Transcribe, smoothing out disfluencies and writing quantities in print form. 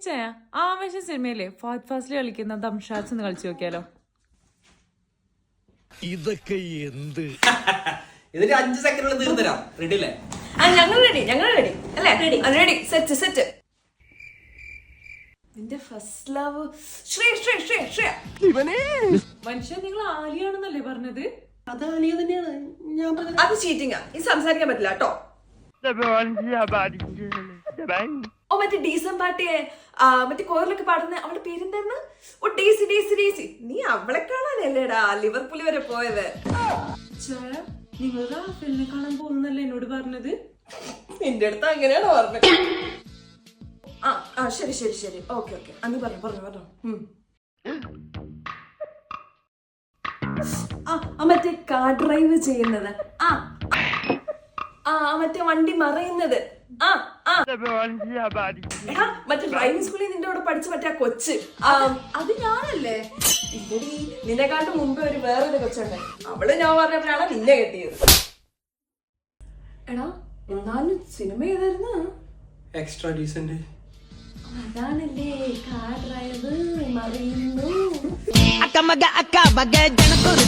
ഇച്ചായ ആവേശ സിനിമയിലെ ഫഹദ് ഫാസിൽ കളിക്കുന്ന ദംഷാസ് ഒന്ന് കളിച്ചു നോക്കിയാലോ? ഇതൊക്കെ എന്ത് ഇതിന് 5 സെക്കൻഡിൽ തീർന്നുതരാം. റെഡി അല്ലേ? ഞങ്ങൾ റെഡി അല്ലേ? Ready set. നിന്റെ ഫസ്റ്റ് ലവ് ശ്രേയ. മനുഷ്യൻ നിങ്ങൾ ആലിയാണെന്നല്ലേ പറഞ്ഞത്? അത് അലിയ തന്നെയാണ് ഞാൻ പറഞ്ഞത്. അത് ചീറ്റിംഗാ. ഇത് സംസാരിക്കാൻ പറ്റില്ല കേട്ടോ. ഓ മറ്റേ ഡീസൻ പാട്ടിയെ മറ്റേ കോറിലൊക്കെ പാടുന്ന അവളുടെ പേരെന്തായിരുന്നു? ഓ ഡേസി. നീ അവളെ കാണാനല്ലേടാ ലിവർപൂൾ വരെ പോയത്. നിങ്ങൾ റാഫേലിനെ കാണാൻ പോകുന്നല്ലേ എന്നോട് പറഞ്ഞത്? നിന്റെ അടുത്ത് അങ്ങനെയാണോ പറഞ്ഞത്? ശരി ഓക്കെ അന്ന് പറഞ്ഞു. മറ്റേ കാർ ഡ്രൈവ് ചെയ്യുന്നത്, മറ്റേ വണ്ടി മറയുന്നത്, മറ്റേ ഡ്രൈവിംഗ് സ്കൂളിൽ നിന്റെ കൂടെ പഠിച്ച മറ്റേ കൊച്ച്, അത് ഞാനല്ലേ? നിന്നെക്കാട്ടും മുമ്പേ വേറൊരു കൊച്ചുണ്ട്. അവള് ഞാൻ പറഞ്ഞപ്പോഴാണ് നിന്നെ കെട്ടിയത്. എടാ എന്നാലും സിനിമ ഏതായിരുന്നു? Extra decent. അതാണല്ലേ കാർ ഡ്രൈവ് മറിയുന്നു. അക്ക മക അക്ക ബഗ ജനക്കൊരു